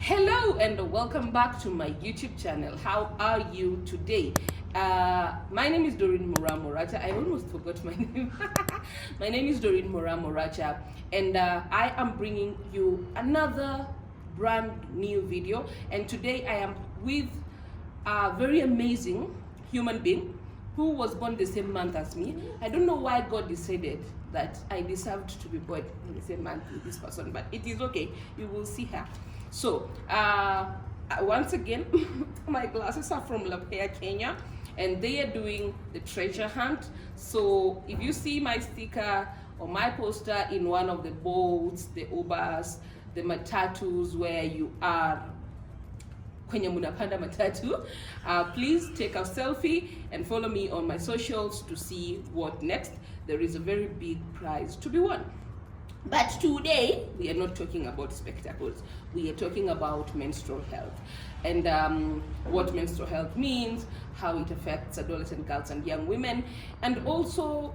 Hello and welcome back to my YouTube channel. How are you today? My name is Doreen Moracha. I almost forgot my name. My name is Doreen Moracha, and I am bringing you another brand new video. And today I am with a very amazing human being who was born the same month as me. I don't know why God decided that I deserved to be born in the same month with this person, but it is okay. You will see her. So, once again, my glasses are from La Pea, Kenya, and they are doing the treasure hunt. So, if you see my sticker or my poster in one of the boats, the Ubers, the matatus where you are, kwenye munapanda matatu, please take a selfie and follow me on my socials to see what next. There is a very big prize to be won. But today, we are not talking about spectacles. We are talking about menstrual health. And what menstrual health means, how it affects adolescent girls and young women. And also,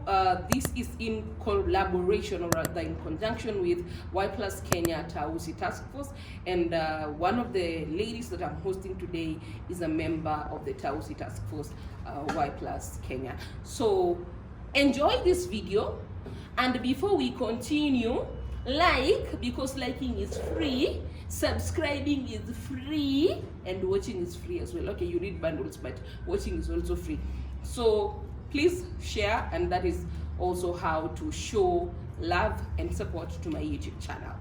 this is in collaboration, or rather in conjunction with Y Plus Kenya Tausi TaskForce. And one of the ladies that I'm hosting today is a member of the Tausi TaskForce Y Plus Kenya. So enjoy this video. And before we continue, because liking is free, subscribing is free, and watching is free as well. Okay, you need bundles, but watching is also free. So please share, and that is also how to show love and support to my YouTube channel.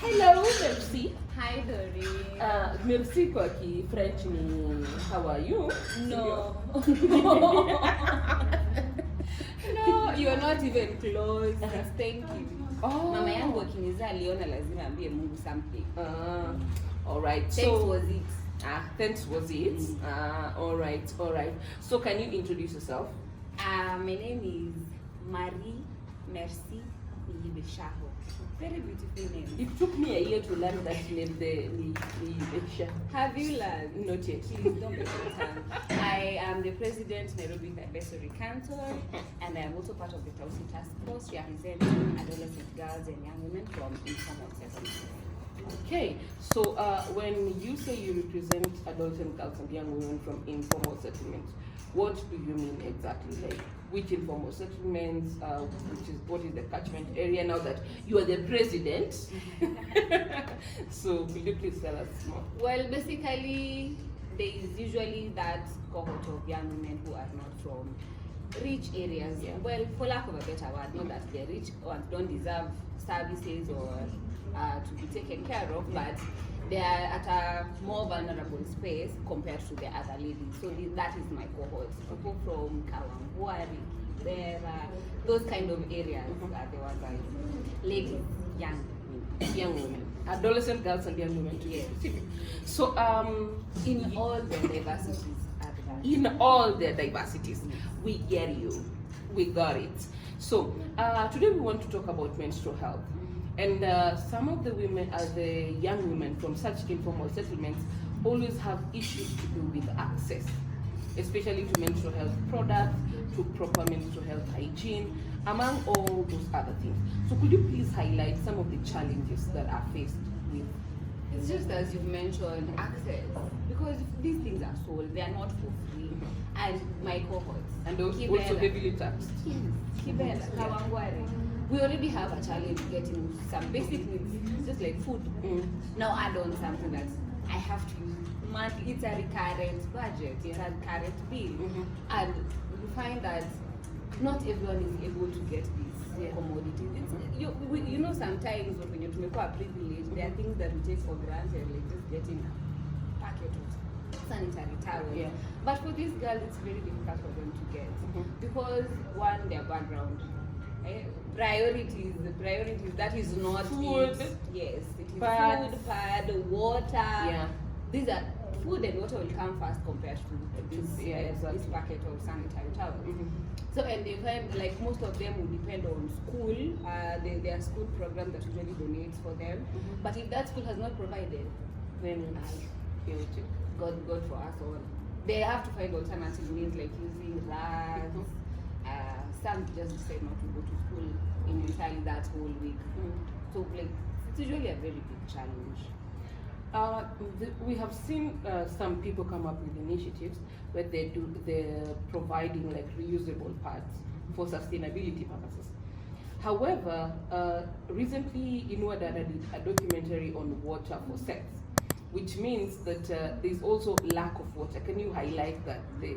Hello, Merci. Hi, Doreen. Merci kwa ki French ni how are you? No. No, you're not even close. Thank you. Oh. Mama yangu akiniza aliona lazima ambie Mungu something. All right. Thanks was it. Thanks was it. All right. So can you introduce yourself? My name is Marie Merci Nibeshaho. Very beautiful name. It took me a year to learn that name, the Have you learned? Not yet. Please don't be concerned. I am the president, Nairobi Advisory Council, and I am also part of the Tausi TaskForce, representing adolescent girls and young women from informal settlements. Okay, so when you say you represent adolescent girls and young women from informal settlements, what do you mean exactly? Like, which informal settlements, what is the catchment area now that you are the president? So will you please tell us more? Well, basically, there is usually that cohort of young women who are not from rich areas. Yeah. Well, for lack of a better word, not that they're rich or don't deserve services or to be taken care of, but they are at a more vulnerable space compared to the other ladies. So that is my cohort. People from Kawangwari, Kibera, those kind of areas are the ones I ladies, young women. Adolescent girls and young women too. Yes. So In all the diversities are there. in all their diversities, we get you. We got it. So today we want to talk about menstrual health. And some of the women, the young women from such informal settlements, always have issues to do with access, especially to menstrual health products, to proper menstrual health hygiene, among all those other things. So could you please highlight some of the challenges that are faced with? It's just as you've mentioned, access. Because these things are sold, they are not for free. And my cohorts. And also Kibera. heavily taxed. Yes, Kibera, Kawangware. We already have a challenge getting some basic needs, just like food. Now add on something that I have to use monthly. It's a recurrent budget, it's a current bill. And you find that not everyone is able to get these commodities. You know, sometimes when you make a privilege, there are things that we take for granted, like just getting a packet of sanitary towels. Yeah. But for these girls, it's very difficult for them to get because one, their background. Priorities, that is not food. It. Yes, it is Pads. food, pad, water. Yeah. These are food and water will come first compared to this packet of sanitary towels. So, and they find like most of them will depend on school. Their school program that usually donates for them. But if that school has not provided, then God for us all. They have to find alternative means like using rags, some just decide not to go to school in entirely that whole week. So like it's usually a very big challenge. We have seen some people come up with initiatives where they're providing like reusable pads for sustainability purposes. However, recently Inward did a documentary on water for sex, which means that there's also lack of water. Can you highlight that, the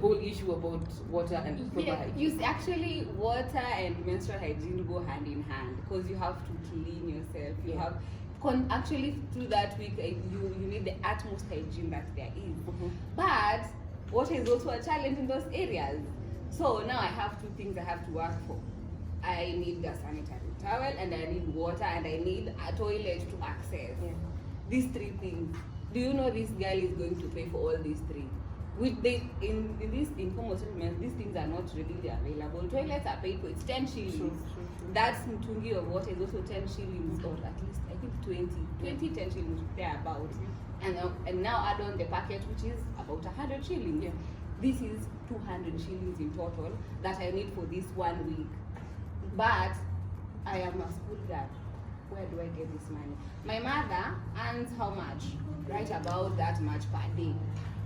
whole issue about water and proper hygiene? You see, actually, water and menstrual hygiene go hand in hand because you have to clean yourself. You have actually through that week you need the utmost hygiene that there is. But water is also a challenge in those areas. So now I have two things I have to work for. I need a sanitary towel, and I need water, and I need a toilet to access. These three things. Do you know this girl is going to pay for all these three? Which they in this informal settlements, these things are not readily available. Toilets are paid for, it's 10 shillings. True. That mtungi of water is also 10 shillings, or at least I think 20 10 shillings thereabouts. And now add on the packet, which is about 100 shillings. This is 200 shillings in total that I need for this 1 week. But I am a school girl. Where do I get this money? My mother earns how much? Right about that much per day.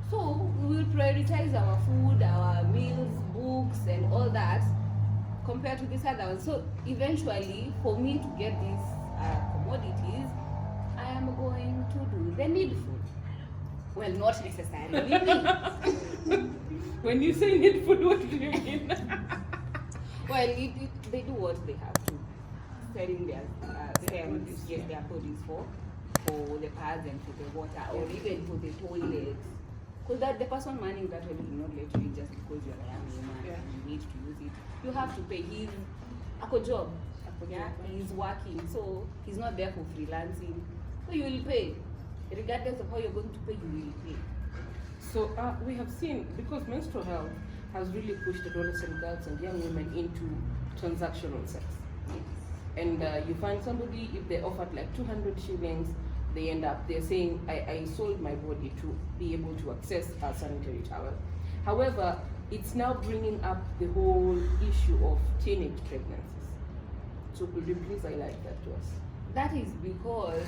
So we will prioritize our food, our meals, books, and all that compared to this other one. So eventually, for me to get these commodities, I am going to do the needful. Well, not necessarily. When you say needful, what do you mean? Well, they do what they have to. Selling their get their produce for the pads and for the water, or even for the toilets. Because that the person manning that will not let you in just because you're a young woman and you need to use it. You have to pay. He's a job. He's working, so he's not there for freelancing. So you will pay. Regardless of how you're going to pay, you will pay. So we have seen, because menstrual health has really pushed adolescent girls and young women into transactional sex. And you find somebody, if they offered like 200 shillings, they're saying, I sold my body to be able to access a sanitary towel. However, it's now bringing up the whole issue of teenage pregnancies. So could you please highlight that to us? That is because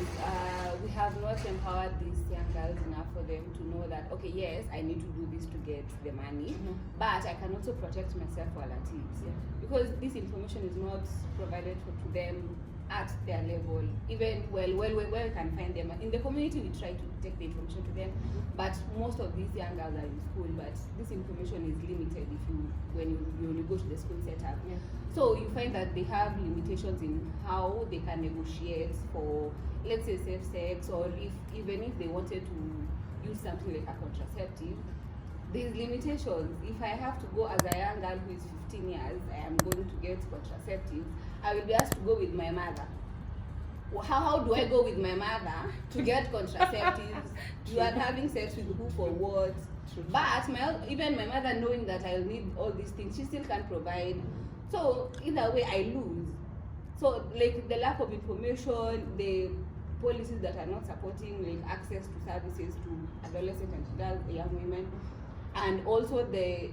we have not empowered these young girls enough for them to know that, okay, yes, I need to do this to get the money, but I can also protect myself while at it. Because this information is not provided to them at their level. Even, where we can find them. In the community, we try to take the information to them, but most of these young girls are in school, but this information is limited when you go to the school setup. So you find that they have limitations in how they can negotiate for, let's say, safe sex, or even if they wanted to use something like a contraceptive, there's limitations. If I have to go as a young girl who is 15 years, I am going to get contraceptives, I will be asked to go with my mother. How do I go with my mother to get contraceptives? You are having sex with who for what? But even my mother, knowing that I'll need all these things, she still can't provide. So either way, I lose. So like the lack of information, the policies that are not supporting like access to services to adolescent and adult young women, and also the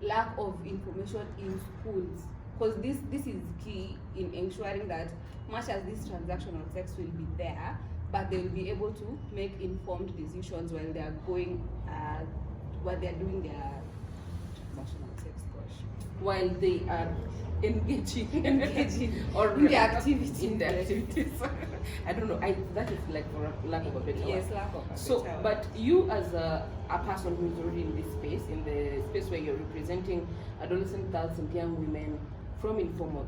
lack of information in schools, because this is key in ensuring that much as this transactional sex will be there, but they will be able to make informed decisions while they are going while they are doing their transactional sex, while they are engaging or in the activities. I don't know. That is like for lack of a better word. Yes, lack of a So, better word. but you as a person who is already in this space, in the space where you're representing adolescent girls and young women from informal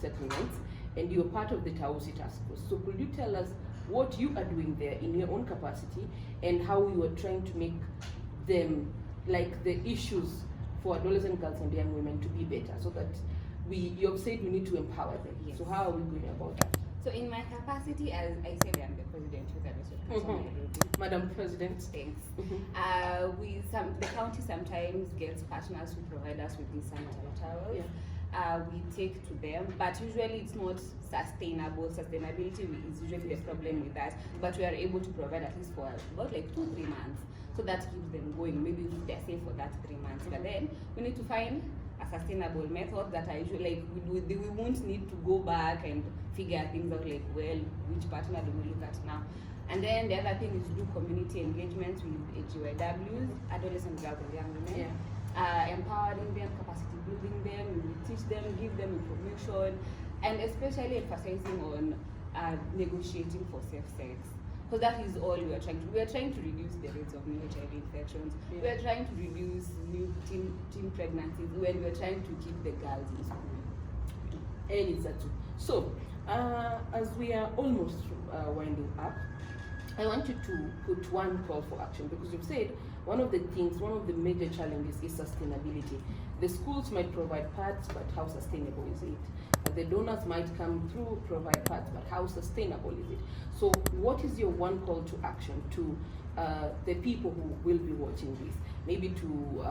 settlements, and you're part of the Tausi TaskForce. So, could you tell us what you are doing there in your own capacity, and how you are trying to make them, like the issues for adolescent girls and young women, to be better, so that you have said we need to empower them. Yes. So how are we going about that? So in my capacity, as I said, I'm the president of the Madam President. Thanks. The county sometimes gets partners who provide us with these sanitary towels. We take to them, but usually it's not sustainable. Sustainability is usually the problem with that, but we are able to provide at least for about like 2-3 months. So that keeps them going. Maybe they're safe for that 3 months, but then we need to find a sustainable method that are usually like we won't need to go back and figure things out like, well, which partner do we look at now? And then the other thing is do community engagement with AGYWs, adolescent girls and young women. Empowering them, capacity building them, we will teach them, give them information, and especially emphasizing on negotiating for safe sex. Because that is all we are trying to do. We are trying to reduce the rates of new HIV infections. We are trying to reduce new teen pregnancies when we are trying to keep the girls in school. And it's that too. So, as we are almost winding up, I want you to put one call for action, because you've said one of the major challenges is sustainability. The schools might provide pads, but how sustainable is it? The donors might come through, provide pads, but how sustainable is it? So what is your one call to action to the people who will be watching this? Maybe to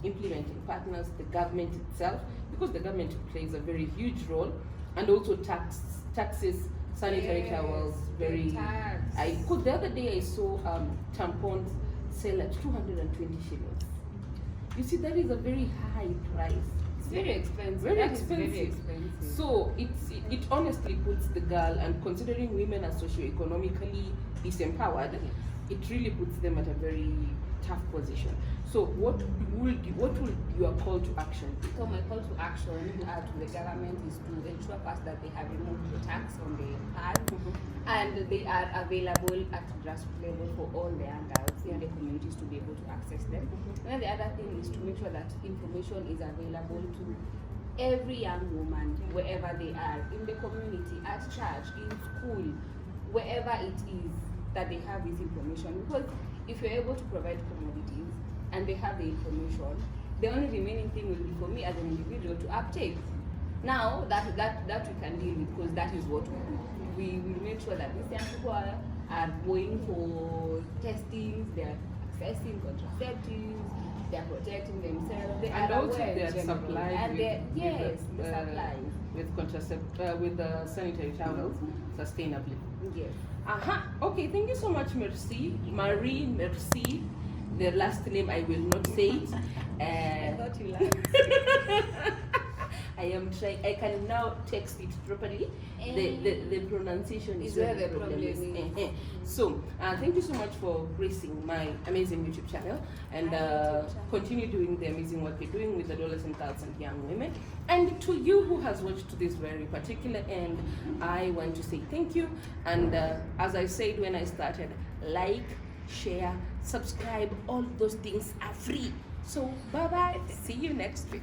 implementing partners, the government itself, because the government plays a very huge role, and also taxes, sanitary towels, because the other day I saw tampons sell at 220 shillings. You see, that is a very high price. It's very expensive. Very expensive. So it honestly puts the girl, and considering women are socioeconomically disempowered, it really puts them at a very tough position. So what would your call to action be? So my call to action to the government is to ensure first that they have removed the tax on the pads, and they are available at grassroots level for all the young girls in the communities to be able to access them. And then the other thing is to make sure that information is available to every young woman, wherever they are, in the community, at church, in school, wherever it is, that they have this information. Because if you're able to provide commodities and they have the information, the only remaining thing will be for me as an individual to uptake. Now that we can deal with, because that is what we do. We will make sure that these young people are going for testings, they are accessing contraceptives, they are protecting themselves, they and are also aware they are supplied and with the supplies with the sanitary towels sustainably. Yes. Okay, thank you so much, Merci. Marie Merci. The last name I will not say it. I thought you liked. I am trying. I can now text it properly. The pronunciation is where the problem is. So, thank you so much for gracing my amazing YouTube channel, and continue doing the amazing work you're doing with adolescent girls and young women. And to you who has watched to this very particular end, I want to say thank you. And as I said when I started, like, share, subscribe, all those things are free. So, bye bye. See you next week.